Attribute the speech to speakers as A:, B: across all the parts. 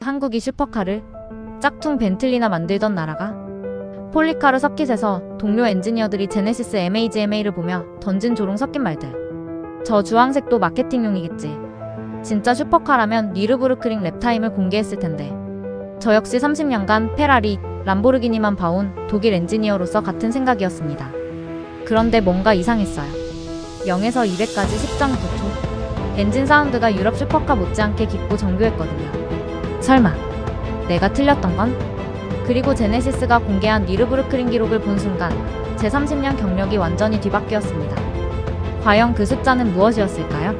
A: 한국이 슈퍼카를 짝퉁 벤틀리나 만들던 나라가 폴리카르 서킷에서 동료 엔지니어들이 제네시스 MAGMA를 보며 던진 조롱 섞인 말들. 저 주황색도 마케팅용이겠지. 진짜 슈퍼카라면 니르부르크링 랩타임을 공개했을 텐데. 저 역시 30년간 페라리, 람보르기니만 봐온 독일 엔지니어로서 같은 생각이었습니다. 그런데 뭔가 이상했어요. 0에서 200까지 10.9초. 엔진 사운드가 유럽 슈퍼카 못지않게 깊고 정교했거든요. 설마 내가 틀렸던 건? 그리고 제네시스가 공개한 니르부르크링 기록을 본 순간 제 30년 경력이 완전히 뒤바뀌었습니다. 과연 그 숫자는 무엇이었을까요?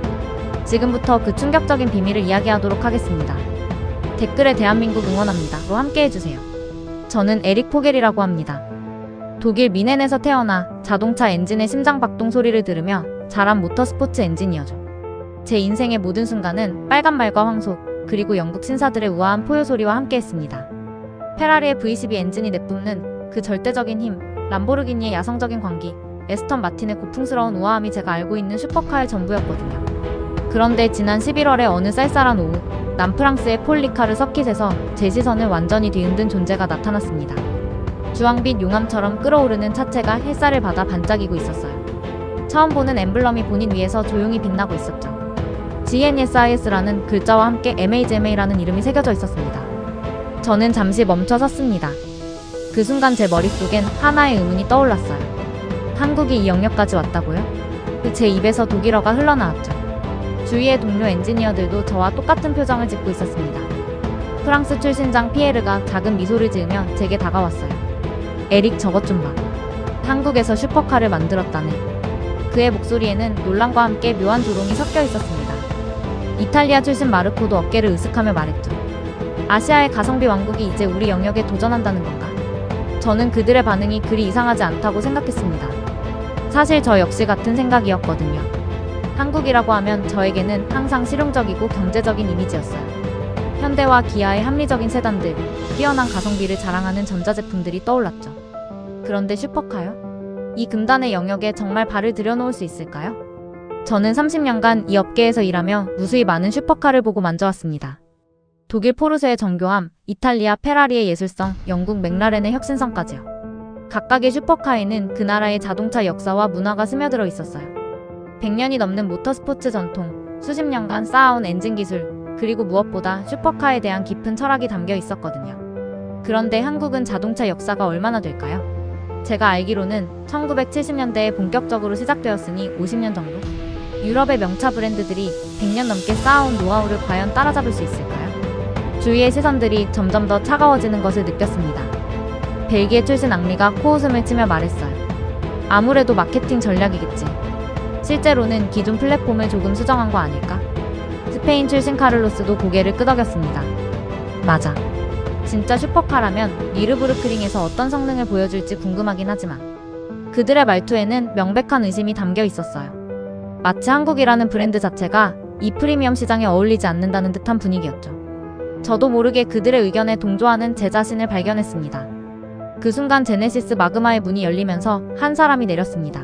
A: 지금부터 그 충격적인 비밀을 이야기하도록 하겠습니다. 댓글에 대한민국 응원합니다로 함께해주세요. 저는 에릭 포겔이라고 합니다. 독일 미넨에서 태어나 자동차 엔진의 심장박동 소리를 들으며 자란 모터스포츠 엔지니어죠. 제 인생의 모든 순간은 빨간말과 황소, 그리고 영국 신사들의 우아한 포효 소리와 함께했습니다. 페라리의 V12 엔진이 내뿜는 그 절대적인 힘, 람보르기니의 야성적인 광기, 에스턴 마틴의 고풍스러운 우아함이 제가 알고 있는 슈퍼카의 전부였거든요. 그런데 지난 11월의 어느 쌀쌀한 오후, 남프랑스의 폴리카르 서킷에서 제 시선을 완전히 뒤흔든 존재가 나타났습니다. 주황빛 용암처럼 끓어오르는 차체가 햇살을 받아 반짝이고 있었어요. 처음 보는 엠블럼이 본인 위에서 조용히 빛나고 있었죠. GNSIS라는 글자와 함께 MAGMA라는 이름이 새겨져 있었습니다. 저는 잠시 멈춰 섰습니다. 그 순간 제 머릿속엔 하나의 의문이 떠올랐어요. 한국이 이 영역까지 왔다고요? 제 입에서 독일어가 흘러나왔죠. 주위의 동료 엔지니어들도 저와 똑같은 표정을 짓고 있었습니다. 프랑스 출신장 피에르가 작은 미소를 지으며 제게 다가왔어요. 에릭, 저것 좀 봐. 한국에서 슈퍼카를 만들었다네. 그의 목소리에는 논란과 함께 묘한 조롱이 섞여 있었습니다. 이탈리아 출신 마르코도 어깨를 으쓱하며 말했죠. 아시아의 가성비 왕국이 이제 우리 영역에 도전한다는 건가? 저는 그들의 반응이 그리 이상하지 않다고 생각했습니다. 사실 저 역시 같은 생각이었거든요. 한국이라고 하면 저에게는 항상 실용적이고 경제적인 이미지였어요. 현대와 기아의 합리적인 세단들, 뛰어난 가성비를 자랑하는 전자제품들이 떠올랐죠. 그런데 슈퍼카요? 이 금단의 영역에 정말 발을 들여놓을 수 있을까요? 저는 30년간 이 업계에서 일하며 무수히 많은 슈퍼카를 보고 만져왔습니다. 독일 포르쉐의 정교함, 이탈리아 페라리의 예술성, 영국 맥라렌의 혁신성까지요. 각각의 슈퍼카에는 그 나라의 자동차 역사와 문화가 스며들어 있었어요. 100년이 넘는 모터스포츠 전통, 수십 년간 쌓아온 엔진 기술, 그리고 무엇보다 슈퍼카에 대한 깊은 철학이 담겨 있었거든요. 그런데 한국은 자동차 역사가 얼마나 될까요? 제가 알기로는 1970년대에 본격적으로 시작되었으니 50년 정도? 유럽의 명차 브랜드들이 100년 넘게 쌓아온 노하우를 과연 따라잡을 수 있을까요? 주위의 시선들이 점점 더 차가워지는 것을 느꼈습니다. 벨기에 출신 앙리가 코웃음을 치며 말했어요. 아무래도 마케팅 전략이겠지. 실제로는 기존 플랫폼을 조금 수정한 거 아닐까? 스페인 출신 카를로스도 고개를 끄덕였습니다. 맞아. 진짜 슈퍼카라면 니르부르크링에서 어떤 성능을 보여줄지 궁금하긴 하지만 그들의 말투에는 명백한 의심이 담겨 있었어요. 마치 한국이라는 브랜드 자체가 이 프리미엄 시장에 어울리지 않는다는 듯한 분위기였죠. 저도 모르게 그들의 의견에 동조하는 제 자신을 발견했습니다. 그 순간 제네시스 마그마의 문이 열리면서 한 사람이 내렸습니다.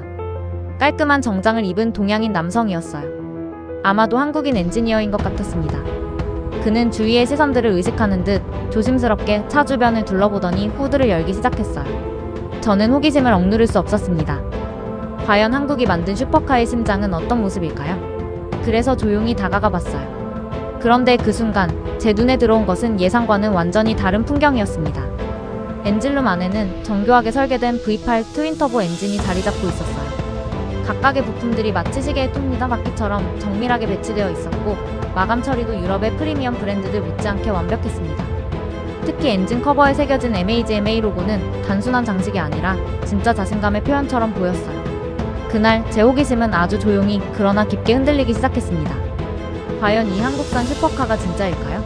A: 깔끔한 정장을 입은 동양인 남성이었어요. 아마도 한국인 엔지니어인 것 같았습니다. 그는 주위의 시선들을 의식하는 듯 조심스럽게 차 주변을 둘러보더니 후드를 열기 시작했어요. 저는 호기심을 억누를 수 없었습니다. 과연 한국이 만든 슈퍼카의 심장은 어떤 모습일까요? 그래서 조용히 다가가 봤어요. 그런데 그 순간 제 눈에 들어온 것은 예상과는 완전히 다른 풍경이었습니다. 엔진룸 안에는 정교하게 설계된 V8 트윈터보 엔진이 자리 잡고 있었어요. 각각의 부품들이 마치 시계의 톱니다 바퀴처럼 정밀하게 배치되어 있었고 마감 처리도 유럽의 프리미엄 브랜드들 못지않게 완벽했습니다. 특히 엔진 커버에 새겨진 MAGMA 로고는 단순한 장식이 아니라 진짜 자신감의 표현처럼 보였어요. 그날 제 호기심은 아주 조용히 그러나 깊게 흔들리기 시작했습니다. 과연 이 한국산 슈퍼카가 진짜일까요?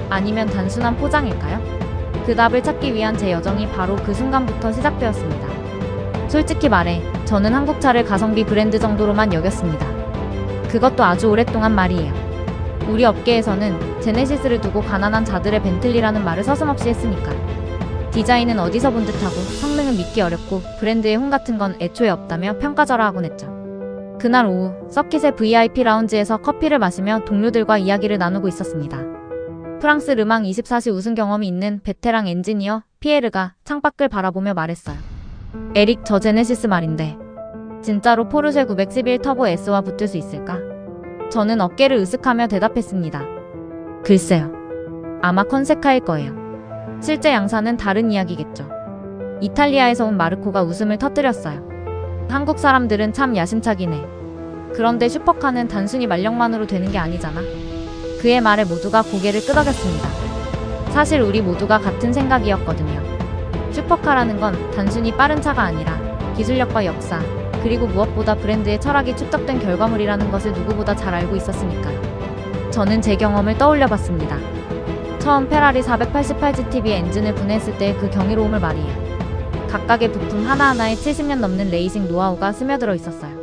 A: 아니면 단순한 포장일까요? 그 답을 찾기 위한 제 여정이 바로 그 순간부터 시작되었습니다. 솔직히 말해 저는 한국차를 가성비 브랜드 정도로만 여겼습니다. 그것도 아주 오랫동안 말이에요. 우리 업계에서는 제네시스를 두고 가난한 자들의 벤틀리라는 말을 서슴없이 했으니까. 디자인은 어디서 본 듯하고 성능은 믿기 어렵고 브랜드의 혼 같은 건 애초에 없다며 평가절하하곤 했죠. 그날 오후 서킷의 VIP 라운지에서 커피를 마시며 동료들과 이야기를 나누고 있었습니다. 프랑스 르망 24시 우승 경험이 있는 베테랑 엔지니어 피에르가 창밖을 바라보며 말했어요. 에릭, 저 제네시스 말인데 진짜로 포르쉐 911 터보 S와 붙을 수 있을까? 저는 어깨를 으쓱하며 대답했습니다. 글쎄요. 아마 컨세카일 거예요. 실제 양사는 다른 이야기겠죠. 이탈리아에서 온 마르코가 웃음을 터뜨렸어요. 한국 사람들은 참 야심차긴 해. 그런데 슈퍼카는 단순히 마력만으로 되는 게 아니잖아. 그의 말에 모두가 고개를 끄덕였습니다. 사실 우리 모두가 같은 생각이었거든요. 슈퍼카라는 건 단순히 빠른 차가 아니라 기술력과 역사, 그리고 무엇보다 브랜드의 철학이 축적된 결과물이라는 것을 누구보다 잘 알고 있었으니까요. 저는 제 경험을 떠올려 봤습니다. 처음 페라리 488GTB 엔진을 분해했을 때 그 경이로움을 말이에요. 각각의 부품 하나하나에 70년 넘는 레이싱 노하우가 스며들어 있었어요.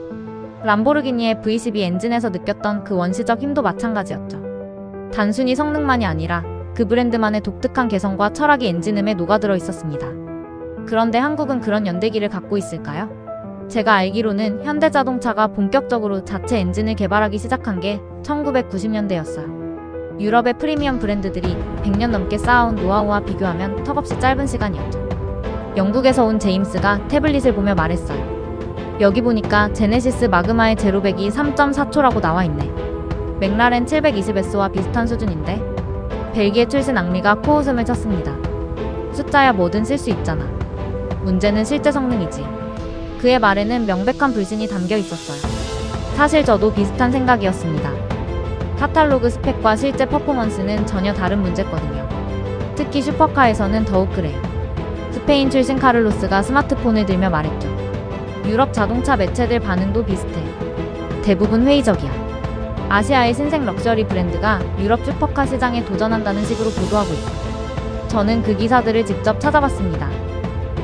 A: 람보르기니의 V12 엔진에서 느꼈던 그 원시적 힘도 마찬가지였죠. 단순히 성능만이 아니라 그 브랜드만의 독특한 개성과 철학이 엔진음에 녹아들어 있었습니다. 그런데 한국은 그런 연대기를 갖고 있을까요? 제가 알기로는 현대자동차가 본격적으로 자체 엔진을 개발하기 시작한 게 1990년대였어요. 유럽의 프리미엄 브랜드들이 100년 넘게 쌓아온 노하우와 비교하면 턱없이 짧은 시간이었죠. 영국에서 온 제임스가 태블릿을 보며 말했어요. 여기 보니까 제네시스 마그마의 제로백이 3.4초라고 나와있네. 맥라렌 720S와 비슷한 수준인데? 벨기에 출신 앙리가 코웃음을 쳤습니다. 숫자야 뭐든 쓸 수 있잖아. 문제는 실제 성능이지. 그의 말에는 명백한 불신이 담겨 있었어요. 사실 저도 비슷한 생각이었습니다. 카탈로그 스펙과 실제 퍼포먼스는 전혀 다른 문제거든요. 특히 슈퍼카에서는 더욱 그래요. 스페인 출신 카를로스가 스마트폰을 들며 말했죠. 유럽 자동차 매체들 반응도 비슷해. 대부분 회의적이야. 아시아의 신생 럭셔리 브랜드가 유럽 슈퍼카 시장에 도전한다는 식으로 보도하고 있어. 저는 그 기사들을 직접 찾아봤습니다.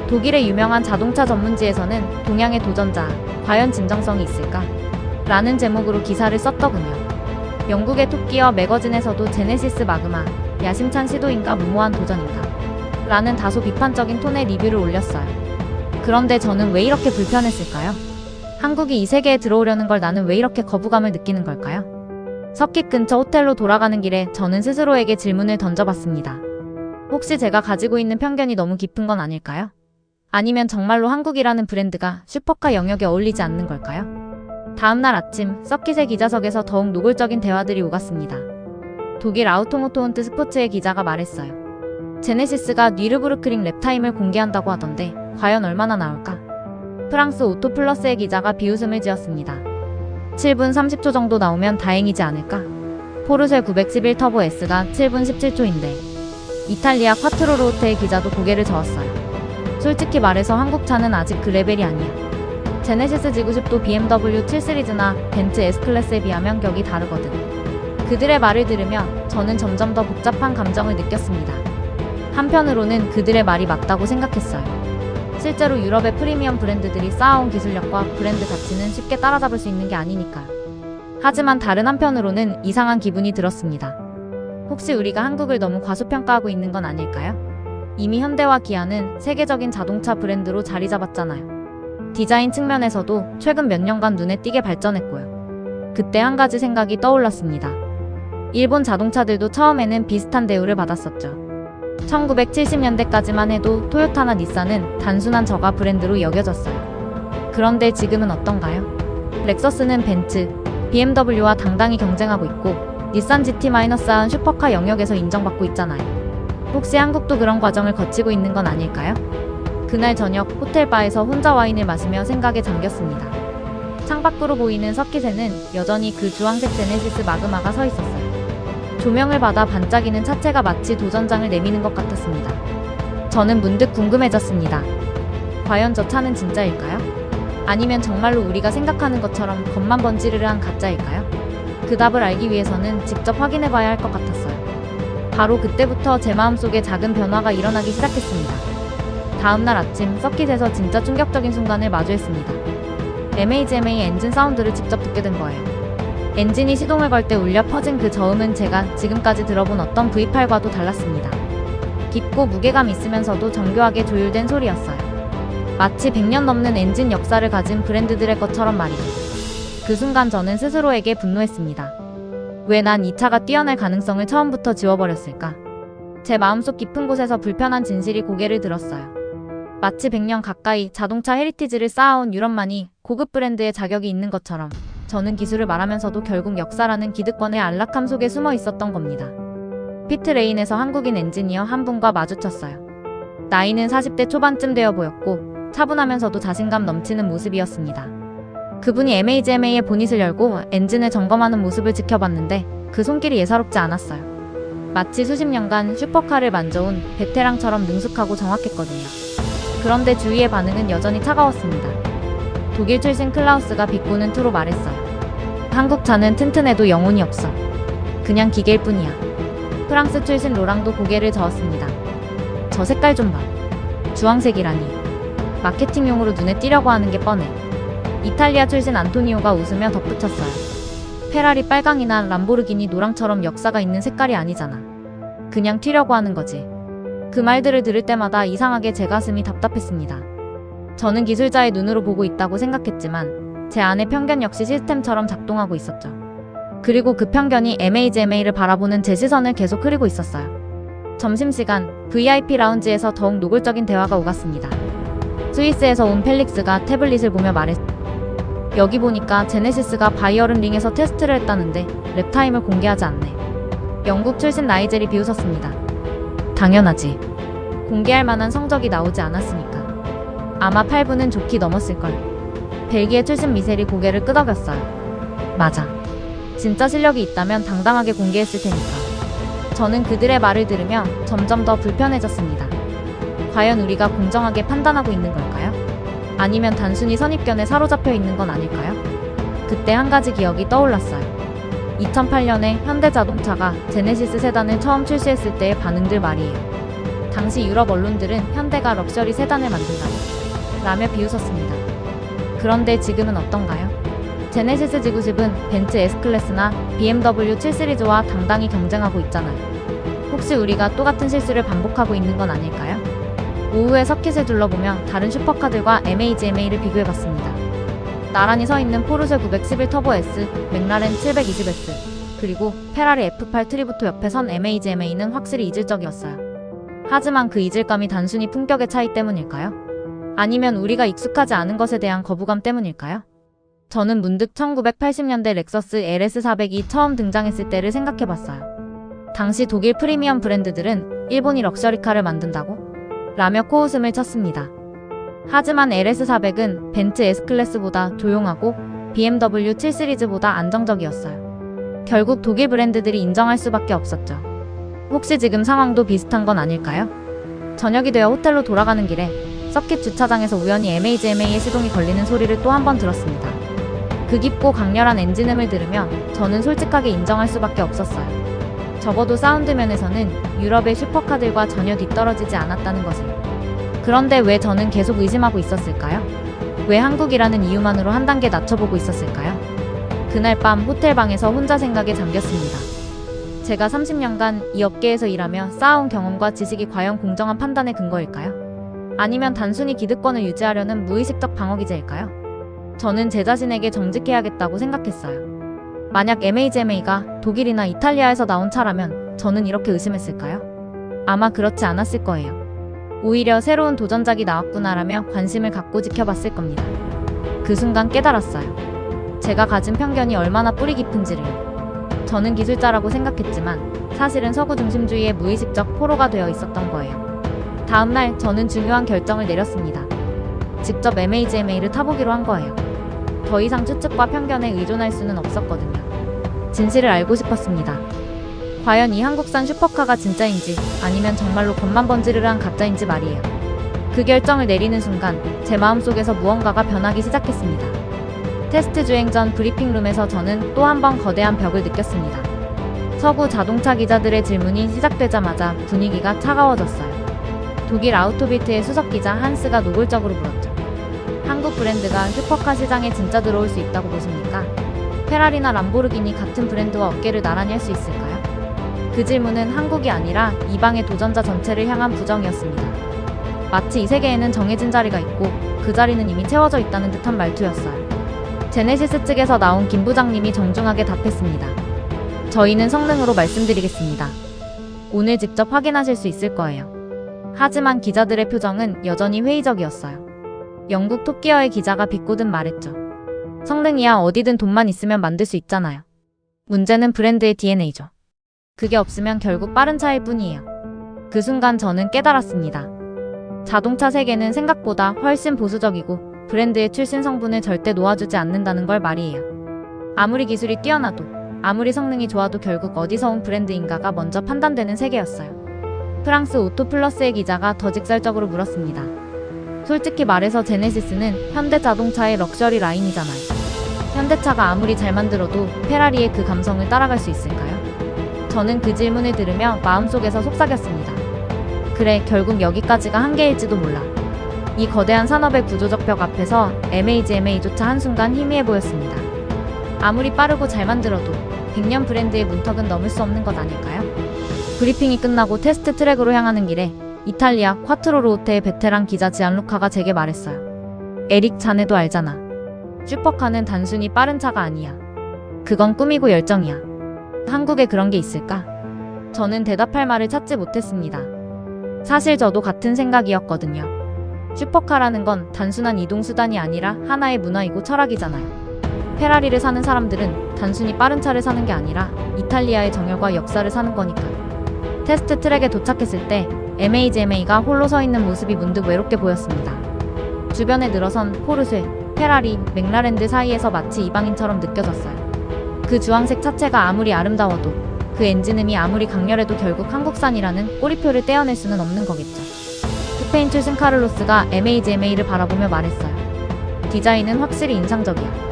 A: 독일의 유명한 자동차 전문지에서는 동양의 도전자, 과연 진정성이 있을까? 라는 제목으로 기사를 썼더군요. 영국의 톱기어 매거진에서도 제네시스 마그마, 야심찬 시도인가 무모한 도전인가? 라는 다소 비판적인 톤의 리뷰를 올렸어요. 그런데 저는 왜 이렇게 불편했을까요? 한국이 이 세계에 들어오려는 걸 나는 왜 이렇게 거부감을 느끼는 걸까요? 서킷 근처 호텔로 돌아가는 길에 저는 스스로에게 질문을 던져봤습니다. 혹시 제가 가지고 있는 편견이 너무 깊은 건 아닐까요? 아니면 정말로 한국이라는 브랜드가 슈퍼카 영역에 어울리지 않는 걸까요? 다음날 아침 서킷의 기자석에서 더욱 노골적인 대화들이 오갔습니다. 독일 아우토모토운트 스포츠의 기자가 말했어요. 제네시스가 뉘르부르크링 랩타임을 공개한다고 하던데 과연 얼마나 나올까? 프랑스 오토플러스의 기자가 비웃음을 지었습니다. 7분 30초 정도 나오면 다행이지 않을까? 포르쉐 911 터보 S가 7분 17초인데 이탈리아 콰트로로테의 기자도 고개를 저었어요. 솔직히 말해서 한국차는 아직 그 레벨이 아니야. 제네시스 G90도 BMW 7 시리즈나 벤츠 S클래스에 비하면 격이 다르거든. 그들의 말을 들으며 저는 점점 더 복잡한 감정을 느꼈습니다. 한편으로는 그들의 말이 맞다고 생각했어요. 실제로 유럽의 프리미엄 브랜드들이 쌓아온 기술력과 브랜드 가치는 쉽게 따라잡을 수 있는 게 아니니까요. 하지만 다른 한편으로는 이상한 기분이 들었습니다. 혹시 우리가 한국을 너무 과소평가하고 있는 건 아닐까요? 이미 현대와 기아는 세계적인 자동차 브랜드로 자리 잡았잖아요. 디자인 측면에서도 최근 몇 년간 눈에 띄게 발전했고요. 그때 한 가지 생각이 떠올랐습니다. 일본 자동차들도 처음에는 비슷한 대우를 받았었죠. 1970년대까지만 해도 토요타나 닛산은 단순한 저가 브랜드로 여겨졌어요. 그런데 지금은 어떤가요? 렉서스는 벤츠, BMW와 당당히 경쟁하고 있고 닛산 GT-한 슈퍼카 영역에서 인정받고 있잖아요. 혹시 한국도 그런 과정을 거치고 있는 건 아닐까요? 그날 저녁 호텔바에서 혼자 와인을 마시며 생각에 잠겼습니다. 창밖으로 보이는 서킷에는 여전히 그 주황색 제네시스 마그마가 서 있었어요. 조명을 받아 반짝이는 차체가 마치 도전장을 내미는 것 같았습니다. 저는 문득 궁금해졌습니다. 과연 저 차는 진짜일까요? 아니면 정말로 우리가 생각하는 것처럼 겉만 번지르르한 가짜일까요? 그 답을 알기 위해서는 직접 확인해봐야 할 것 같았어요. 바로 그때부터 제 마음속에 작은 변화가 일어나기 시작했습니다. 다음날 아침 서킷에서 진짜 충격적인 순간을 마주했습니다. MHMA 엔진 사운드를 직접 듣게 된 거예요. 엔진이 시동을 걸 때 울려 퍼진 그 저음은 제가 지금까지 들어본 어떤 V8과도 달랐습니다. 깊고 무게감 있으면서도 정교하게 조율된 소리였어요. 마치 100년 넘는 엔진 역사를 가진 브랜드들의 것처럼 말이죠. 그 순간 저는 스스로에게 분노했습니다. 왜 난 이 차가 뛰어날 가능성을 처음부터 지워버렸을까? 제 마음속 깊은 곳에서 불편한 진실이 고개를 들었어요. 마치 100년 가까이 자동차 헤리티지를 쌓아온 유럽만이 고급 브랜드의 자격이 있는 것처럼 저는 기술을 말하면서도 결국 역사라는 기득권의 안락함 속에 숨어 있었던 겁니다. 피트레인에서 한국인 엔지니어 한 분과 마주쳤어요. 나이는 40대 초반쯤 되어 보였고 차분하면서도 자신감 넘치는 모습이었습니다. 그분이 MHMA의 보닛을 열고 엔진을 점검하는 모습을 지켜봤는데 그 손길이 예사롭지 않았어요. 마치 수십 년간 슈퍼카를 만져온 베테랑처럼 능숙하고 정확했거든요. 그런데 주위의 반응은 여전히 차가웠습니다. 독일 출신 클라우스가 비꼬는 투로 말했어요. 한국 차는 튼튼해도 영혼이 없어. 그냥 기계일 뿐이야. 프랑스 출신 로랑도 고개를 저었습니다. 저 색깔 좀 봐. 주황색이라니. 마케팅용으로 눈에 띄려고 하는 게 뻔해. 이탈리아 출신 안토니오가 웃으며 덧붙였어요. 페라리 빨강이나 람보르기니 노랑처럼 역사가 있는 색깔이 아니잖아. 그냥 튀려고 하는 거지. 그 말들을 들을 때마다 이상하게 제 가슴이 답답했습니다. 저는 기술자의 눈으로 보고 있다고 생각했지만 제 안의 편견 역시 시스템처럼 작동하고 있었죠. 그리고 그 편견이 MHMA를 바라보는 제 시선을 계속 흐리고 있었어요. 점심시간 VIP 라운지에서 더욱 노골적인 대화가 오갔습니다. 스위스에서 온 펠릭스가 태블릿을 보며 말했어요. 여기 보니까 제네시스가 바이어른 링에서 테스트를 했다는데 랩타임을 공개하지 않네. 영국 출신 나이젤이 비웃었습니다. 당연하지. 공개할 만한 성적이 나오지 않았으니까. 아마 8분은 좋게 넘었을걸. 벨기에 출신 미셀이 고개를 끄덕였어요. 맞아. 진짜 실력이 있다면 당당하게 공개했을 테니까. 저는 그들의 말을 들으며 점점 더 불편해졌습니다. 과연 우리가 공정하게 판단하고 있는 걸까요? 아니면 단순히 선입견에 사로잡혀 있는 건 아닐까요? 그때 한 가지 기억이 떠올랐어요. 2008년에 현대자동차가 제네시스 세단을 처음 출시했을 때의 반응들 말이에요. 당시 유럽 언론들은 현대가 럭셔리 세단을 만든다고 라며 비웃었습니다. 그런데 지금은 어떤가요? 제네시스 G90은 벤츠 S클래스나 BMW 7 시리즈와 당당히 경쟁하고 있잖아요. 혹시 우리가 똑같은 실수를 반복하고 있는 건 아닐까요? 오후에 서킷을 둘러보며 다른 슈퍼카들과 MHMA를 비교해봤습니다. 나란히 서있는 포르쉐 911 터보 S, 맥라렌 720S, 그리고 페라리 F8 트리부토 옆에 선 MHMA는 확실히 이질적이었어요. 하지만 그 이질감이 단순히 품격의 차이 때문일까요? 아니면 우리가 익숙하지 않은 것에 대한 거부감 때문일까요? 저는 문득 1980년대 렉서스 LS400이 처음 등장했을 때를 생각해봤어요. 당시 독일 프리미엄 브랜드들은 일본이 럭셔리카를 만든다고? 라며 코웃음을 쳤습니다. 하지만 LS400은 벤츠 S클래스보다 조용하고 BMW 7 시리즈보다 안정적이었어요. 결국 독일 브랜드들이 인정할 수밖에 없었죠. 혹시 지금 상황도 비슷한 건 아닐까요? 저녁이 되어 호텔로 돌아가는 길에 서킷 주차장에서 우연히 MHMA의 시동이 걸리는 소리를 또 한 번 들었습니다. 그 깊고 강렬한 엔진음을 들으며 저는 솔직하게 인정할 수밖에 없었어요. 적어도 사운드 면에서는 유럽의 슈퍼카들과 전혀 뒤떨어지지 않았다는 것을. 그런데 왜 저는 계속 의심하고 있었을까요? 왜 한국이라는 이유만으로 한 단계 낮춰보고 있었을까요? 그날 밤 호텔방에서 혼자 생각에 잠겼습니다. 제가 30년간 이 업계에서 일하며 쌓아온 경험과 지식이 과연 공정한 판단의 근거일까요? 아니면 단순히 기득권을 유지하려는 무의식적 방어 기제일까요? 저는 제 자신에게 정직해야겠다고 생각했어요. 만약 MHMA가 독일이나 이탈리아에서 나온 차라면 저는 이렇게 의심했을까요? 아마 그렇지 않았을 거예요. 오히려 새로운 도전작이 나왔구나라며 관심을 갖고 지켜봤을 겁니다. 그 순간 깨달았어요. 제가 가진 편견이 얼마나 뿌리 깊은지를. 저는 기술자라고 생각했지만 사실은 서구 중심주의의 무의식적 포로가 되어 있었던 거예요. 다음날 저는 중요한 결정을 내렸습니다. 직접 MHMA를 타보기로 한 거예요. 더 이상 추측과 편견에 의존할 수는 없었거든요. 진실을 알고 싶었습니다. 과연 이 한국산 슈퍼카가 진짜인지 아니면 정말로 겉만 번지르르한 가짜인지 말이에요. 그 결정을 내리는 순간 제 마음속에서 무언가가 변하기 시작했습니다. 테스트 주행 전 브리핑룸에서 저는 또 한 번 거대한 벽을 느꼈습니다. 서구 자동차 기자들의 질문이 시작되자마자 분위기가 차가워졌어요. 독일 아우토비트의 수석기자 한스가 노골적으로 물었죠. 한국 브랜드가 슈퍼카 시장에 진짜 들어올 수 있다고 보십니까? 페라리나 람보르기니 같은 브랜드와 어깨를 나란히 할 수 있을까요? 그 질문은 한국이 아니라 이방의 도전자 전체를 향한 부정이었습니다. 마치 이 세계에는 정해진 자리가 있고 그 자리는 이미 채워져 있다는 듯한 말투였어요. 제네시스 측에서 나온 김 부장님이 정중하게 답했습니다. 저희는 성능으로 말씀드리겠습니다. 오늘 직접 확인하실 수 있을 거예요. 하지만 기자들의 표정은 여전히 회의적이었어요. 영국 톱기어의 기자가 비꼬듯 말했죠. 성능이야 어디든 돈만 있으면 만들 수 있잖아요. 문제는 브랜드의 DNA죠. 그게 없으면 결국 빠른 차일 뿐이에요. 그 순간 저는 깨달았습니다. 자동차 세계는 생각보다 훨씬 보수적이고 브랜드의 출신 성분을 절대 놓아주지 않는다는 걸 말이에요. 아무리 기술이 뛰어나도 아무리 성능이 좋아도 결국 어디서 온 브랜드인가가 먼저 판단되는 세계였어요. 프랑스 오토플러스의 기자가 더 직설적으로 물었습니다. 솔직히 말해서 제네시스는 현대자동차의 럭셔리 라인이잖아요. 현대차가 아무리 잘 만들어도 페라리의 그 감성을 따라갈 수 있을까요? 저는 그 질문을 들으며 마음속에서 속삭였습니다. 그래, 결국 여기까지가 한계일지도 몰라. 이 거대한 산업의 구조적 벽 앞에서 MHMA조차 한순간 희미해 보였습니다. 아무리 빠르고 잘 만들어도 100년 브랜드의 문턱은 넘을 수 없는 것 아닐까요? 브리핑이 끝나고 테스트 트랙으로 향하는 길에 이탈리아 콰트로루오테의 베테랑 기자 지안루카가 제게 말했어요. 에릭, 자네도 알잖아. 슈퍼카는 단순히 빠른 차가 아니야. 그건 꿈이고 열정이야. 한국에 그런 게 있을까? 저는 대답할 말을 찾지 못했습니다. 사실 저도 같은 생각이었거든요. 슈퍼카라는 건 단순한 이동수단이 아니라 하나의 문화이고 철학이잖아요. 페라리를 사는 사람들은 단순히 빠른 차를 사는 게 아니라 이탈리아의 정열과 역사를 사는 거니까. 테스트 트랙에 도착했을 때 MHMA가 홀로 서 있는 모습이 문득 외롭게 보였습니다. 주변에 늘어선 포르쉐, 페라리, 맥라렌들 사이에서 마치 이방인처럼 느껴졌어요. 그 주황색 차체가 아무리 아름다워도 그 엔진음이 아무리 강렬해도 결국 한국산이라는 꼬리표를 떼어낼 수는 없는 거겠죠. 스페인 출신 카를로스가 MHMA를 바라보며 말했어요. 디자인은 확실히 인상적이야.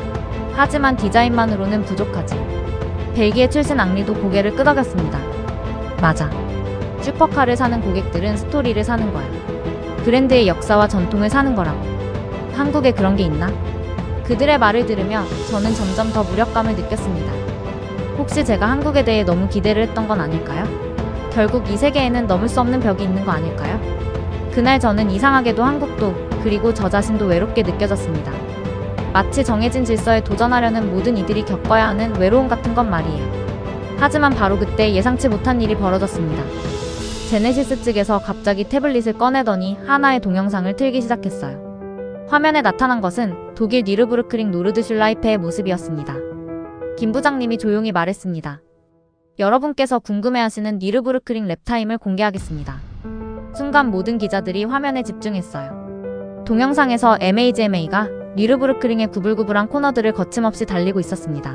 A: 하지만 디자인만으로는 부족하지. 벨기에 출신 앙리도 고개를 끄덕였습니다. 맞아. 슈퍼카를 사는 고객들은 스토리를 사는 거야. 브랜드의 역사와 전통을 사는 거라고. 한국에 그런 게 있나? 그들의 말을 들으며 저는 점점 더 무력감을 느꼈습니다. 혹시 제가 한국에 대해 너무 기대를 했던 건 아닐까요? 결국 이 세계에는 넘을 수 없는 벽이 있는 거 아닐까요? 그날 저는 이상하게도 한국도 그리고 저 자신도 외롭게 느껴졌습니다. 마치 정해진 질서에 도전하려는 모든 이들이 겪어야 하는 외로움 같은 건 말이에요. 하지만 바로 그때 예상치 못한 일이 벌어졌습니다. 제네시스 측에서 갑자기 태블릿을 꺼내더니 하나의 동영상을 틀기 시작했어요. 화면에 나타난 것은 독일 니르부르크링 노르드슐라이페의 모습이었습니다. 김 부장님이 조용히 말했습니다. 여러분께서 궁금해하시는 니르부르크링 랩타임을 공개하겠습니다. 순간 모든 기자들이 화면에 집중했어요. 동영상에서 MHMA가 니르부르크링의 구불구불한 코너들을 거침없이 달리고 있었습니다.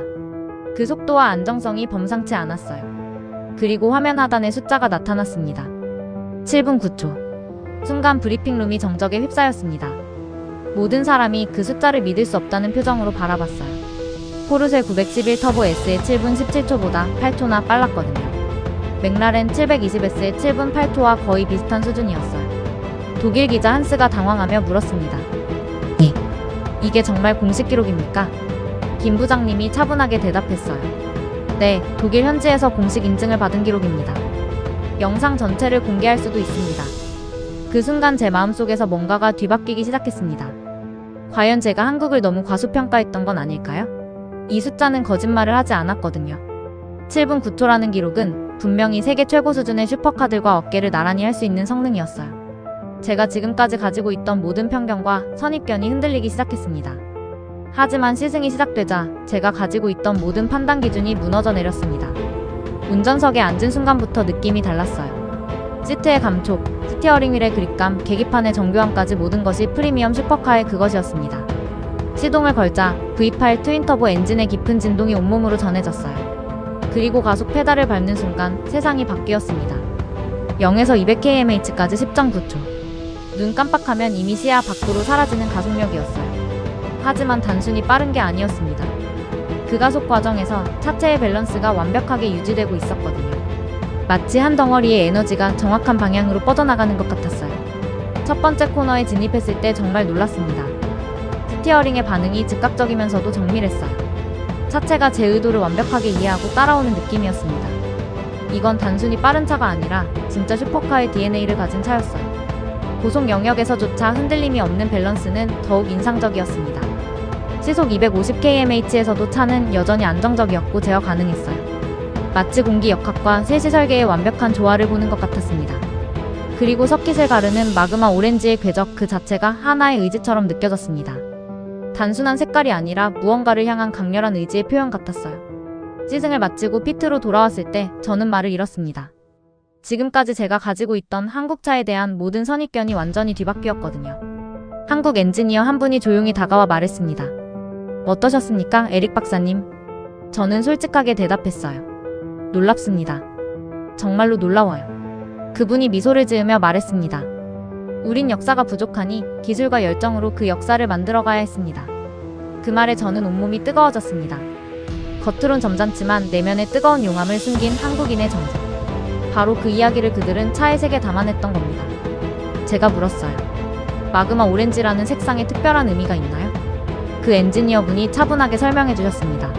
A: 그 속도와 안정성이 범상치 않았어요. 그리고 화면 하단에 숫자가 나타났습니다. 7분 9초. 순간 브리핑룸이 정적에 휩싸였습니다. 모든 사람이 그 숫자를 믿을 수 없다는 표정으로 바라봤어요. 포르쉐 911 터보 S의 7분 17초보다 8초나 빨랐거든요. 맥라렌 720S의 7분 8초와 거의 비슷한 수준이었어요. 독일 기자 한스가 당황하며 물었습니다. 이게 정말 공식 기록입니까? 김 부장님이 차분하게 대답했어요. 네, 독일 현지에서 공식 인증을 받은 기록입니다. 영상 전체를 공개할 수도 있습니다. 그 순간 제 마음속에서 뭔가가 뒤바뀌기 시작했습니다. 과연 제가 한국을 너무 과소평가했던 건 아닐까요? 이 숫자는 거짓말을 하지 않았거든요. 7분 9초라는 기록은 분명히 세계 최고 수준의 슈퍼카들과 어깨를 나란히 할 수 있는 성능이었어요. 제가 지금까지 가지고 있던 모든 편견과 선입견이 흔들리기 시작했습니다. 하지만 시승이 시작되자 제가 가지고 있던 모든 판단 기준이 무너져 내렸습니다. 운전석에 앉은 순간부터 느낌이 달랐어요. 시트의 감촉, 스티어링 휠의 그립감, 계기판의 정교함까지 모든 것이 프리미엄 슈퍼카의 그것이었습니다. 시동을 걸자 V8 트윈터보 엔진의 깊은 진동이 온몸으로 전해졌어요. 그리고 가속 페달을 밟는 순간 세상이 바뀌었습니다. 0에서 200kmh까지 10.9초. 눈 깜빡하면 이미 시야 밖으로 사라지는 가속력이었어요. 하지만 단순히 빠른 게 아니었습니다. 그 가속 과정에서 차체의 밸런스가 완벽하게 유지되고 있었거든요. 마치 한 덩어리의 에너지가 정확한 방향으로 뻗어나가는 것 같았어요. 첫 번째 코너에 진입했을 때 정말 놀랐습니다. 스티어링의 반응이 즉각적이면서도 정밀했어요. 차체가 제 의도를 완벽하게 이해하고 따라오는 느낌이었습니다. 이건 단순히 빠른 차가 아니라 진짜 슈퍼카의 DNA를 가진 차였어요. 고속 영역에서조차 흔들림이 없는 밸런스는 더욱 인상적이었습니다. 시속 250kmh에서도 차는 여전히 안정적이었고 제어 가능했어요. 마치 공기 역학과 세시 설계의 완벽한 조화를 보는 것 같았습니다. 그리고 석깃을 가르는 마그마 오렌지의 궤적 그 자체가 하나의 의지처럼 느껴졌습니다. 단순한 색깔이 아니라 무언가를 향한 강렬한 의지의 표현 같았어요. 시승을 마치고 피트로 돌아왔을 때 저는 말을 잃었습니다. 지금까지 제가 가지고 있던 한국차에 대한 모든 선입견이 완전히 뒤바뀌었거든요. 한국 엔지니어 한 분이 조용히 다가와 말했습니다. 어떠셨습니까, 에릭 박사님? 저는 솔직하게 대답했어요. 놀랍습니다. 정말로 놀라워요. 그분이 미소를 지으며 말했습니다. 우린 역사가 부족하니 기술과 열정으로 그 역사를 만들어가야 했습니다. 그 말에 저는 온몸이 뜨거워졌습니다. 겉으론 점잖지만 내면에 뜨거운 용암을 숨긴 한국인의 정성. 바로 그 이야기를 그들은 차의 색에 담아냈던 겁니다. 제가 물었어요. 마그마 오렌지라는 색상에 특별한 의미가 있나요? 그 엔지니어분이 차분하게 설명해 주셨습니다.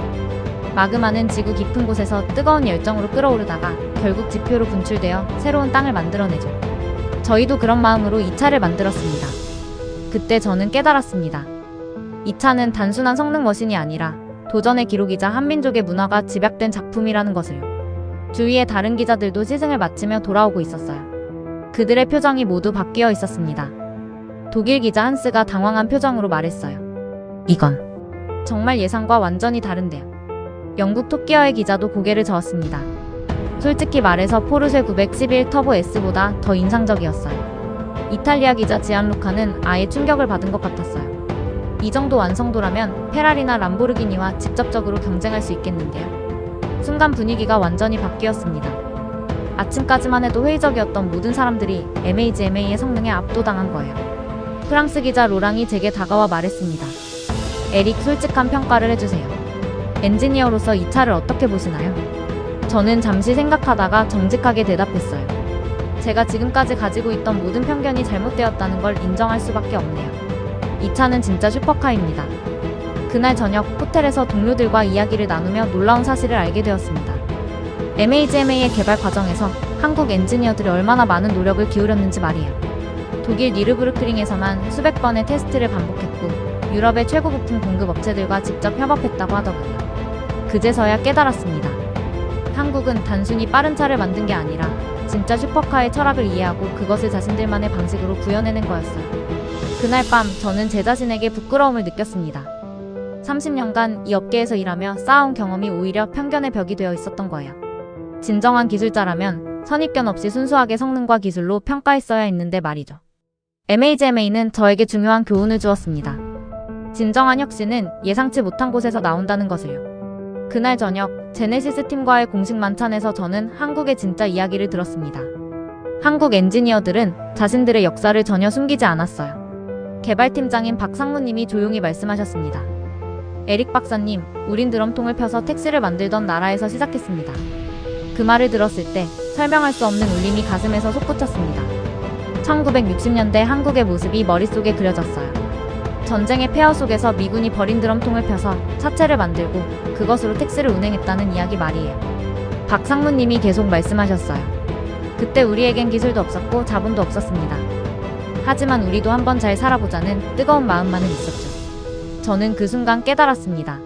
A: 마그마는 지구 깊은 곳에서 뜨거운 열정으로 끓어오르다가 결국 지표로 분출되어 새로운 땅을 만들어내죠. 저희도 그런 마음으로 이 차를 만들었습니다. 그때 저는 깨달았습니다. 이 차는 단순한 성능 머신이 아니라 도전의 기록이자 한민족의 문화가 집약된 작품이라는 것을요. 주위의 다른 기자들도 시승을 마치며 돌아오고 있었어요. 그들의 표정이 모두 바뀌어 있었습니다. 독일 기자 한스가 당황한 표정으로 말했어요. 이건 정말 예상과 완전히 다른데요. 영국 톱기어의 기자도 고개를 저었습니다. 솔직히 말해서 포르쉐 911 터보 S보다 더 인상적이었어요. 이탈리아 기자 지안루카는 아예 충격을 받은 것 같았어요. 이 정도 완성도라면 페라리나 람보르기니와 직접적으로 경쟁할 수 있겠는데요. 순간 분위기가 완전히 바뀌었습니다. 아침까지만 해도 회의적이었던 모든 사람들이 MHMA의 성능에 압도당한 거예요. 프랑스 기자 로랑이 제게 다가와 말했습니다. 에릭, 솔직한 평가를 해주세요. 엔지니어로서 이 차를 어떻게 보시나요? 저는 잠시 생각하다가 정직하게 대답했어요. 제가 지금까지 가지고 있던 모든 편견이 잘못되었다는 걸 인정할 수밖에 없네요. 이 차는 진짜 슈퍼카입니다. 그날 저녁 호텔에서 동료들과 이야기를 나누며 놀라운 사실을 알게 되었습니다. MHMA의 개발 과정에서 한국 엔지니어들이 얼마나 많은 노력을 기울였는지 말이에요. 독일 니르부르크링에서만 수백 번의 테스트를 반복했고 유럽의 최고 부품 공급 업체들과 직접 협업했다고 하더군요. 그제서야 깨달았습니다. 한국은 단순히 빠른 차를 만든 게 아니라 진짜 슈퍼카의 철학을 이해하고 그것을 자신들만의 방식으로 구현해낸 거였어요. 그날 밤 저는 제 자신에게 부끄러움을 느꼈습니다. 30년간 이 업계에서 일하며 쌓아온 경험이 오히려 편견의 벽이 되어 있었던 거예요. 진정한 기술자라면 선입견 없이 순수하게 성능과 기술로 평가했어야 했는데 말이죠. MHMA는 저에게 중요한 교훈을 주었습니다. 진정한 혁신은 예상치 못한 곳에서 나온다는 것을요. 그날 저녁 제네시스 팀과의 공식 만찬에서 저는 한국의 진짜 이야기를 들었습니다. 한국 엔지니어들은 자신들의 역사를 전혀 숨기지 않았어요. 개발팀장인 박상무님이 조용히 말씀하셨습니다. 에릭 박사님, 우린 드럼통을 펴서 택시를 만들던 나라에서 시작했습니다. 그 말을 들었을 때 설명할 수 없는 울림이 가슴에서 솟구쳤습니다. 1960년대 한국의 모습이 머릿속에 그려졌어요. 전쟁의 폐허 속에서 미군이 버린 드럼통을 펴서 차체를 만들고 그것으로 택시를 운행했다는 이야기 말이에요. 박상무님이 계속 말씀하셨어요. 그때 우리에겐 기술도 없었고 자본도 없었습니다. 하지만 우리도 한번 잘 살아보자는 뜨거운 마음만은 있었죠. 저는 그 순간 깨달았습니다.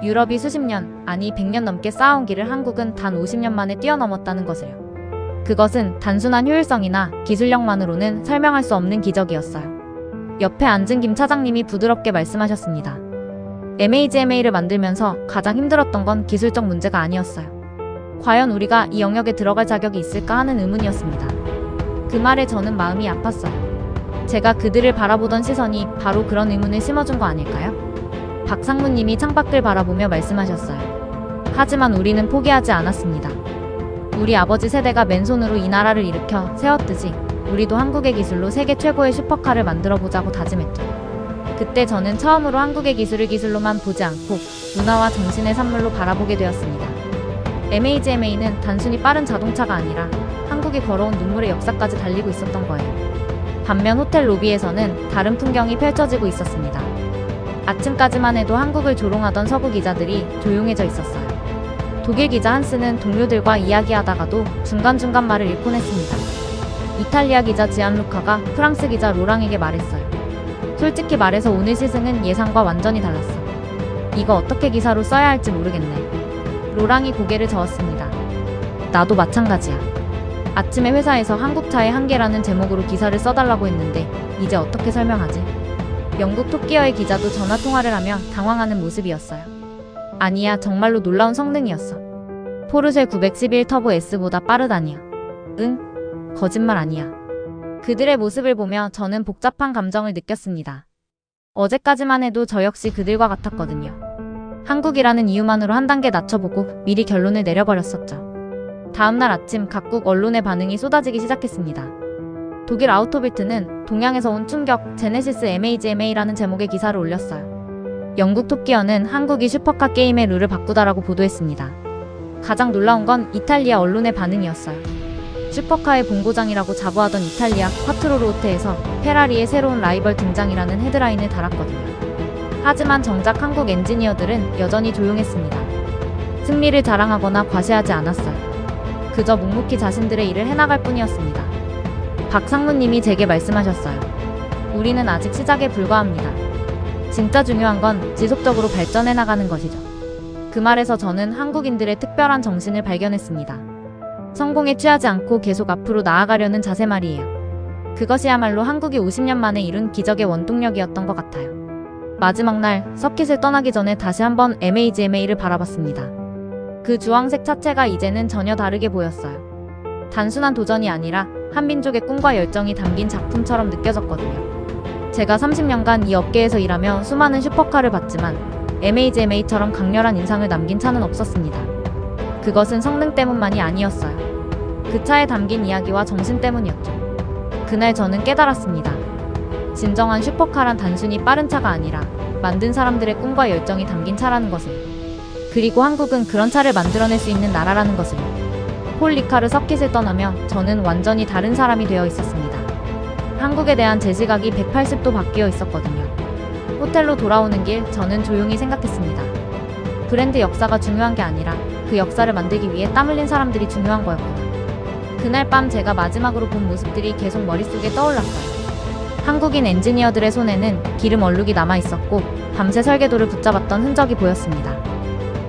A: 유럽이 수십 년, 아니 100년 넘게 쌓아온 길을 한국은 단 50년 만에 뛰어넘었다는 것을요. 그것은 단순한 효율성이나 기술력만으로는 설명할 수 없는 기적이었어요. 옆에 앉은 김 차장님이 부드럽게 말씀하셨습니다. MHMA를 만들면서 가장 힘들었던 건 기술적 문제가 아니었어요. 과연 우리가 이 영역에 들어갈 자격이 있을까 하는 의문이었습니다. 그 말에 저는 마음이 아팠어요. 제가 그들을 바라보던 시선이 바로 그런 의문을 심어준 거 아닐까요? 박상무님이 창밖을 바라보며 말씀하셨어요. 하지만 우리는 포기하지 않았습니다. 우리 아버지 세대가 맨손으로 이 나라를 일으켜 세웠듯이 우리도 한국의 기술로 세계 최고의 슈퍼카를 만들어보자고 다짐했죠. 그때 저는 처음으로 한국의 기술을 기술로만 보지 않고 문화와 정신의 산물로 바라보게 되었습니다. MHMA는 단순히 빠른 자동차가 아니라 한국이 걸어온 눈물의 역사까지 달리고 있었던 거예요. 반면 호텔 로비에서는 다른 풍경이 펼쳐지고 있었습니다. 아침까지만 해도 한국을 조롱하던 서구 기자들이 조용해져 있었어요. 독일 기자 한스는 동료들과 이야기하다가도 중간중간 말을 잃곤 했습니다. 이탈리아 기자 지안루카가 프랑스 기자 로랑에게 말했어요. 솔직히 말해서 오늘 시승은 예상과 완전히 달랐어. 이거 어떻게 기사로 써야 할지 모르겠네. 로랑이 고개를 저었습니다. 나도 마찬가지야. 아침에 회사에서 한국차의 한계라는 제목으로 기사를 써달라고 했는데 이제 어떻게 설명하지? 영국 톱기어의 기자도 전화통화를 하며 당황하는 모습이었어요. 아니야, 정말로 놀라운 성능이었어. 포르쉐 911 터보 S보다 빠르다니요. 응? 거짓말 아니야. 그들의 모습을 보며 저는 복잡한 감정을 느꼈습니다. 어제까지만 해도 저 역시 그들과 같았거든요. 한국이라는 이유만으로 한 단계 낮춰보고 미리 결론을 내려버렸었죠. 다음날 아침 각국 언론의 반응이 쏟아지기 시작했습니다. 독일 아우토빌트는 동양에서 온 충격, 제네시스 MHMA라는 제목의 기사를 올렸어요. 영국 톱기어는 한국이 슈퍼카 게임의 룰을 바꾸다라고 보도했습니다. 가장 놀라운 건 이탈리아 언론의 반응이었어요. 슈퍼카의 본고장이라고 자부하던 이탈리아 콰트로루오테에서 페라리의 새로운 라이벌 등장이라는 헤드라인을 달았거든요. 하지만 정작 한국 엔지니어들은 여전히 조용했습니다. 승리를 자랑하거나 과시하지 않았어요. 그저 묵묵히 자신들의 일을 해나갈 뿐이었습니다. 박 상무님이 제게 말씀하셨어요. 우리는 아직 시작에 불과합니다. 진짜 중요한 건 지속적으로 발전해 나가는 것이죠. 그 말에서 저는 한국인들의 특별한 정신을 발견했습니다. 성공에 취하지 않고 계속 앞으로 나아가려는 자세 말이에요. 그것이야말로 한국이 50년 만에 이룬 기적의 원동력이었던 것 같아요. 마지막 날 서킷을 떠나기 전에 다시 한번 MHMA를 바라봤습니다. 그 주황색 차체가 이제는 전혀 다르게 보였어요. 단순한 도전이 아니라 한민족의 꿈과 열정이 담긴 작품처럼 느껴졌거든요. 제가 30년간 이 업계에서 일하며 수많은 슈퍼카를 봤지만 MHMA처럼 강렬한 인상을 남긴 차는 없었습니다. 그것은 성능 때문만이 아니었어요. 그 차에 담긴 이야기와 정신 때문이었죠. 그날 저는 깨달았습니다. 진정한 슈퍼카란 단순히 빠른 차가 아니라 만든 사람들의 꿈과 열정이 담긴 차라는 것을. 그리고 한국은 그런 차를 만들어낼 수 있는 나라라는 것을. 폴 리카르 서킷을 떠나며 저는 완전히 다른 사람이 되어 있었습니다. 한국에 대한 제 시각이 180도 바뀌어 있었거든요. 호텔로 돌아오는 길 저는 조용히 생각했습니다. 브랜드 역사가 중요한 게 아니라 그 역사를 만들기 위해 땀 흘린 사람들이 중요한 거였구나. 그날 밤 제가 마지막으로 본 모습들이 계속 머릿속에 떠올랐어요. 한국인 엔지니어들의 손에는 기름 얼룩이 남아있었고 밤새 설계도를 붙잡았던 흔적이 보였습니다.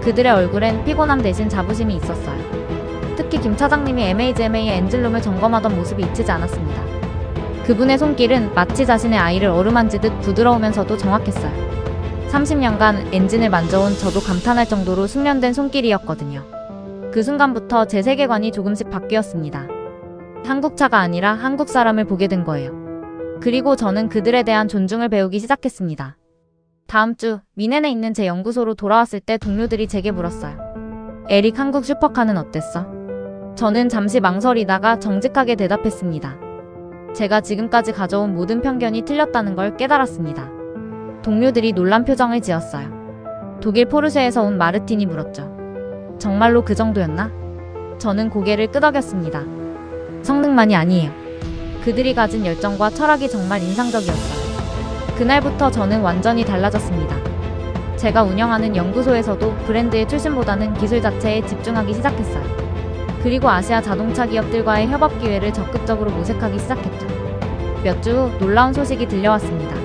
A: 그들의 얼굴엔 피곤함 대신 자부심이 있었어요. 특히 김 차장님이 MHMA의 엔진룸을 점검하던 모습이 잊히지 않았습니다. 그분의 손길은 마치 자신의 아이를 어루만지듯 부드러우면서도 정확했어요. 30년간 엔진을 만져온 저도 감탄할 정도로 숙련된 손길이었거든요. 그 순간부터 제 세계관이 조금씩 바뀌었습니다. 한국차가 아니라 한국 사람을 보게 된 거예요. 그리고 저는 그들에 대한 존중을 배우기 시작했습니다. 다음 주 미넨에 있는 제 연구소로 돌아왔을 때 동료들이 제게 물었어요. 에릭, 한국 슈퍼카는 어땠어? 저는 잠시 망설이다가 정직하게 대답했습니다. 제가 지금까지 가져온 모든 편견이 틀렸다는 걸 깨달았습니다. 동료들이 놀란 표정을 지었어요. 독일 포르쉐에서 온 마르틴이 물었죠. 정말로 그 정도였나? 저는 고개를 끄덕였습니다. 성능만이 아니에요. 그들이 가진 열정과 철학이 정말 인상적이었어요. 그날부터 저는 완전히 달라졌습니다. 제가 운영하는 연구소에서도 브랜드의 출신보다는 기술 자체에 집중하기 시작했어요. 그리고 아시아 자동차 기업들과의 협업 기회를 적극적으로 모색하기 시작했죠. 몇 주 후 놀라운 소식이 들려왔습니다.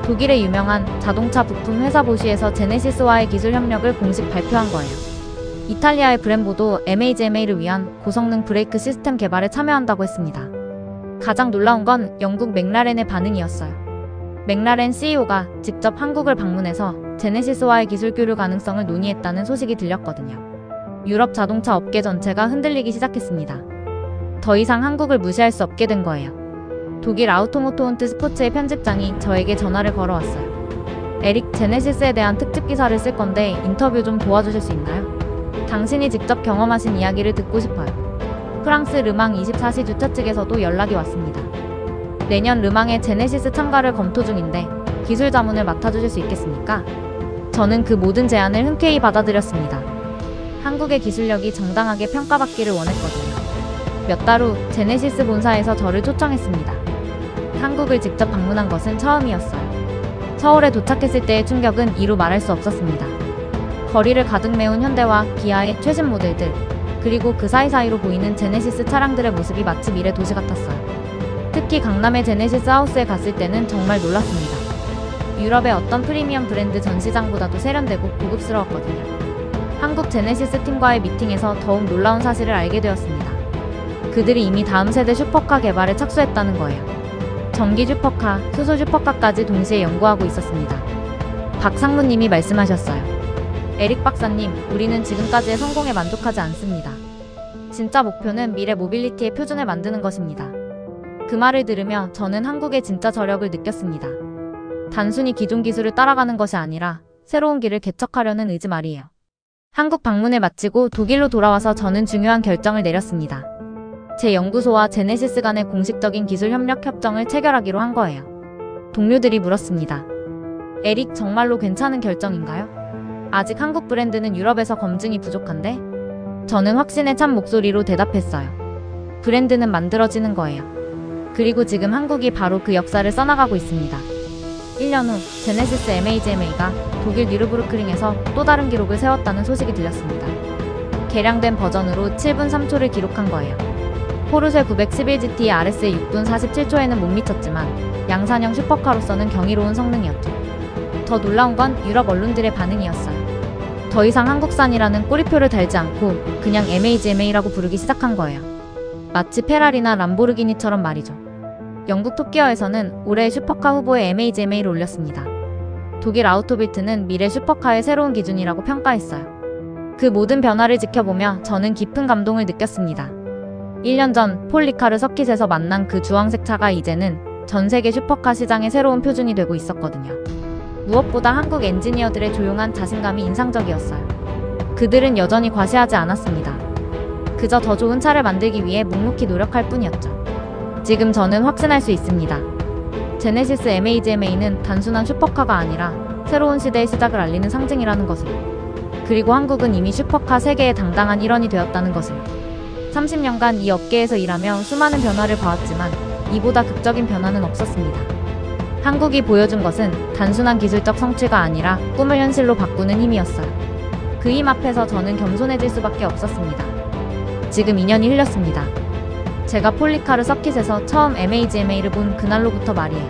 A: 독일의 유명한 자동차 부품 회사 보쉬에서 제네시스와의 기술 협력을 공식 발표한 거예요. 이탈리아의 브렘보도 MHMA를 위한 고성능 브레이크 시스템 개발에 참여한다고 했습니다. 가장 놀라운 건 영국 맥라렌의 반응이었어요. 맥라렌 CEO가 직접 한국을 방문해서 제네시스와의 기술 교류 가능성을 논의했다는 소식이 들렸거든요. 유럽 자동차 업계 전체가 흔들리기 시작했습니다. 더 이상 한국을 무시할 수 없게 된 거예요. 독일 아우토모토운트 스포츠의 편집장이 저에게 전화를 걸어왔어요. 에릭, 제네시스에 대한 특집 기사를 쓸 건데 인터뷰 좀 도와주실 수 있나요? 당신이 직접 경험하신 이야기를 듣고 싶어요. 프랑스 르망 24시 주최 측에서도 연락이 왔습니다. 내년 르망에 제네시스 참가를 검토 중인데 기술 자문을 맡아주실 수 있겠습니까? 저는 그 모든 제안을 흔쾌히 받아들였습니다. 한국의 기술력이 정당하게 평가받기를 원했거든요. 몇 달 후 제네시스 본사에서 저를 초청했습니다. 한국을 직접 방문한 것은 처음이었어요. 서울에 도착했을 때의 충격은 이루 말할 수 없었습니다. 거리를 가득 메운 현대와 기아의 최신 모델들, 그리고 그 사이사이로 보이는 제네시스 차량들의 모습이 마치 미래 도시 같았어요. 특히 강남의 제네시스 하우스에 갔을 때는 정말 놀랐습니다. 유럽의 어떤 프리미엄 브랜드 전시장보다도 세련되고 고급스러웠거든요. 한국 제네시스 팀과의 미팅에서 더욱 놀라운 사실을 알게 되었습니다. 그들이 이미 다음 세대 슈퍼카 개발에 착수했다는 거예요. 전기 슈퍼카, 수소 슈퍼카까지 동시에 연구하고 있었습니다. 박 상무님이 말씀하셨어요. 에릭 박사님, 우리는 지금까지의 성공에 만족하지 않습니다. 진짜 목표는 미래 모빌리티의 표준을 만드는 것입니다. 그 말을 들으며 저는 한국의 진짜 저력을 느꼈습니다. 단순히 기존 기술을 따라가는 것이 아니라 새로운 길을 개척하려는 의지 말이에요. 한국 방문을 마치고 독일로 돌아와서 저는 중요한 결정을 내렸습니다. 제 연구소와 제네시스 간의 공식적인 기술 협력 협정을 체결하기로 한 거예요. 동료들이 물었습니다. 에릭, 정말로 괜찮은 결정인가요? 아직 한국 브랜드는 유럽에서 검증이 부족한데? 저는 확신에 찬 목소리로 대답했어요. 브랜드는 만들어지는 거예요. 그리고 지금 한국이 바로 그 역사를 써나가고 있습니다. 1년 후 제네시스 MHMA가 독일 뉴르부르크링에서 또 다른 기록을 세웠다는 소식이 들렸습니다. 개량된 버전으로 7분 3초를 기록한 거예요. 포르쉐 911GT RS의 6분 47초에는 못 미쳤지만 양산형 슈퍼카로서는 경이로운 성능이었죠. 더 놀라운 건 유럽 언론들의 반응이었어요. 더 이상 한국산이라는 꼬리표를 달지 않고 그냥 MHMA라고 부르기 시작한 거예요. 마치 페라리나 람보르기니처럼 말이죠. 영국 톱기어에서는 올해의 슈퍼카 후보에 MHMA를 올렸습니다. 독일 아우토빌트는 미래 슈퍼카의 새로운 기준이라고 평가했어요. 그 모든 변화를 지켜보며 저는 깊은 감동을 느꼈습니다. 1년 전 폴 리카르 서킷에서 만난 그 주황색 차가 이제는 전 세계 슈퍼카 시장의 새로운 표준이 되고 있었거든요. 무엇보다 한국 엔지니어들의 조용한 자신감이 인상적이었어요. 그들은 여전히 과시하지 않았습니다. 그저 더 좋은 차를 만들기 위해 묵묵히 노력할 뿐이었죠. 지금 저는 확신할 수 있습니다. 제네시스 MHMA는 단순한 슈퍼카가 아니라 새로운 시대의 시작을 알리는 상징이라는 것을. 그리고 한국은 이미 슈퍼카 세계의 당당한 일원이 되었다는 것을. 30년간 이 업계에서 일하며 수많은 변화를 봐왔지만 이보다 극적인 변화는 없었습니다. 한국이 보여준 것은 단순한 기술적 성취가 아니라 꿈을 현실로 바꾸는 힘이었어요. 그 힘 앞에서 저는 겸손해질 수밖에 없었습니다. 지금 2년이 흘렸습니다. 제가 폴리카르 서킷에서 처음 MHMA를 본 그날로부터 말이에요.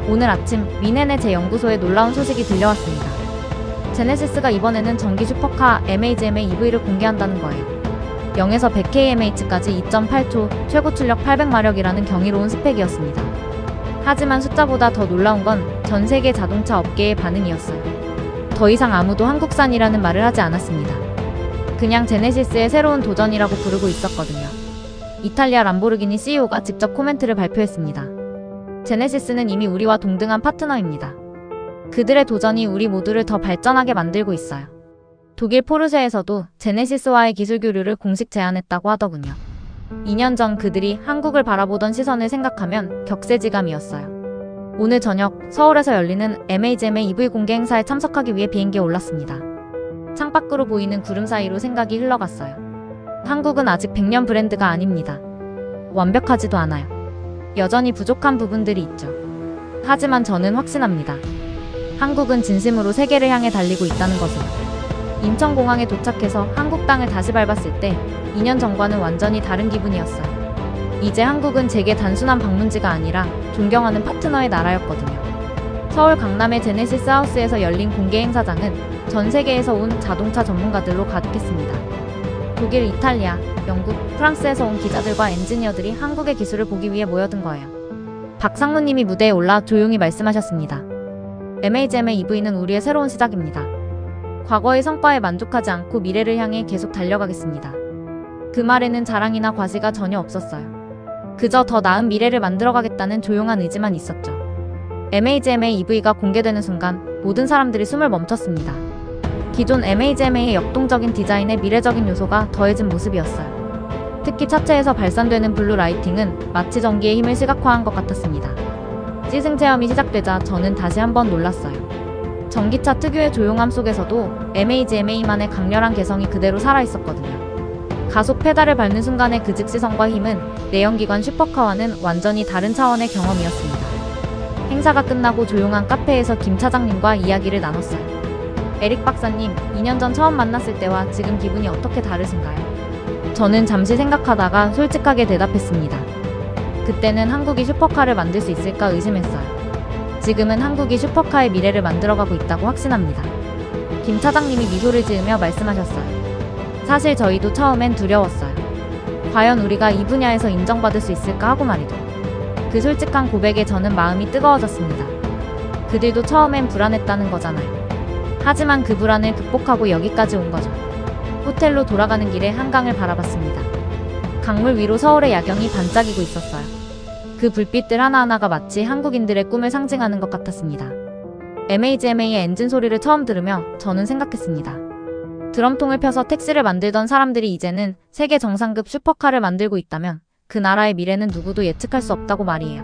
A: 오늘 아침 위넨의 제 연구소에 놀라운 소식이 들려왔습니다. 제네시스가 이번에는 전기 슈퍼카 MHMA EV를 공개한다는 거예요. 0에서 100kmh까지 2.8초, 최고 출력 800마력이라는 경이로운 스펙이었습니다. 하지만 숫자보다 더 놀라운 건 전 세계 자동차 업계의 반응이었어요. 더 이상 아무도 한국산이라는 말을 하지 않았습니다. 그냥 제네시스의 새로운 도전이라고 부르고 있었거든요. 이탈리아 람보르기니 CEO가 직접 코멘트를 발표했습니다. 제네시스는 이미 우리와 동등한 파트너입니다. 그들의 도전이 우리 모두를 더 발전하게 만들고 있어요. 독일 포르쉐에서도 제네시스와의 기술 교류를 공식 제안했다고 하더군요. 2년 전 그들이 한국을 바라보던 시선을 생각하면 격세지감이었어요. 오늘 저녁 서울에서 열리는 MHMA EV 공개 행사에 참석하기 위해 비행기에 올랐습니다. 창밖으로 보이는 구름 사이로 생각이 흘러갔어요. 한국은 아직 100년 브랜드가 아닙니다. 완벽하지도 않아요. 여전히 부족한 부분들이 있죠. 하지만 저는 확신합니다. 한국은 진심으로 세계를 향해 달리고 있다는 것을. 인천공항에 도착해서 한국 땅을 다시 밟았을 때 2년 전과는 완전히 다른 기분이었어요. 이제 한국은 제게 단순한 방문지가 아니라 존경하는 파트너의 나라였거든요. 서울 강남의 제네시스 하우스에서 열린 공개 행사장은 전 세계에서 온 자동차 전문가들로 가득했습니다. 독일, 이탈리아, 영국, 프랑스에서 온 기자들과 엔지니어들이 한국의 기술을 보기 위해 모여든 거예요. 박 상무님이 무대에 올라 조용히 말씀하셨습니다. MHMA EV는 우리의 새로운 시작입니다. 과거의 성과에 만족하지 않고 미래를 향해 계속 달려가겠습니다. 그 말에는 자랑이나 과시가 전혀 없었어요. 그저 더 나은 미래를 만들어가겠다는 조용한 의지만 있었죠. MHMA EV가 공개되는 순간 모든 사람들이 숨을 멈췄습니다. 기존 MHMA의 역동적인 디자인에 미래적인 요소가 더해진 모습이었어요. 특히 차체에서 발산되는 블루 라이팅은 마치 전기의 힘을 시각화한 것 같았습니다. 시승 체험이 시작되자 저는 다시 한번 놀랐어요. 전기차 특유의 조용함 속에서도 MHMA만의 강렬한 개성이 그대로 살아있었거든요. 가속 페달을 밟는 순간의 그 즉시성과 힘은 내연기관 슈퍼카와는 완전히 다른 차원의 경험이었습니다. 행사가 끝나고 조용한 카페에서 김 차장님과 이야기를 나눴어요. 에릭 박사님, 2년 전 처음 만났을 때와 지금 기분이 어떻게 다르신가요? 저는 잠시 생각하다가 솔직하게 대답했습니다. 그때는 한국이 슈퍼카를 만들 수 있을까 의심했어요. 지금은 한국이 슈퍼카의 미래를 만들어가고 있다고 확신합니다. 김 차장님이 미소를 지으며 말씀하셨어요. 사실 저희도 처음엔 두려웠어요. 과연 우리가 이 분야에서 인정받을 수 있을까 하고 말이죠. 그 솔직한 고백에 저는 마음이 뜨거워졌습니다. 그들도 처음엔 불안했다는 거잖아요. 하지만 그 불안을 극복하고 여기까지 온 거죠. 호텔로 돌아가는 길에 한강을 바라봤습니다. 강물 위로 서울의 야경이 반짝이고 있었어요. 그 불빛들 하나하나가 마치 한국인들의 꿈을 상징하는 것 같았습니다. MHMA의 엔진 소리를 처음 들으며 저는 생각했습니다. 드럼통을 펴서 택시를 만들던 사람들이 이제는 세계 정상급 슈퍼카를 만들고 있다면 그 나라의 미래는 누구도 예측할 수 없다고 말이에요.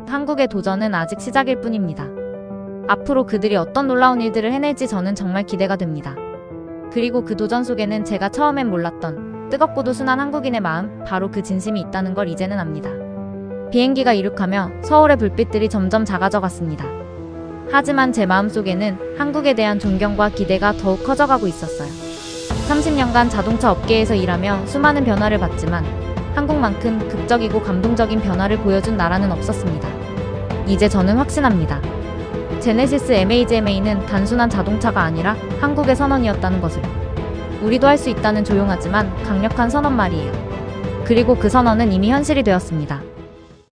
A: 한국의 도전은 아직 시작일 뿐입니다. 앞으로 그들이 어떤 놀라운 일들을 해낼지 저는 정말 기대가 됩니다. 그리고 그 도전 속에는 제가 처음엔 몰랐던 뜨겁고도 순한 한국인의 마음, 바로 그 진심이 있다는 걸 이제는 압니다. 비행기가 이륙하며 서울의 불빛들이 점점 작아져 갔습니다. 하지만 제 마음속에는 한국에 대한 존경과 기대가 더욱 커져가고 있었어요. 30년간 자동차 업계에서 일하며 수많은 변화를 봤지만 한국만큼 극적이고 감동적인 변화를 보여준 나라는 없었습니다. 이제 저는 확신합니다. 제네시스 MHMA는 단순한 자동차가 아니라 한국의 선언이었다는 것을. 우리도 할 수 있다는 조용하지만 강력한 선언 말이에요. 그리고 그 선언은 이미 현실이 되었습니다.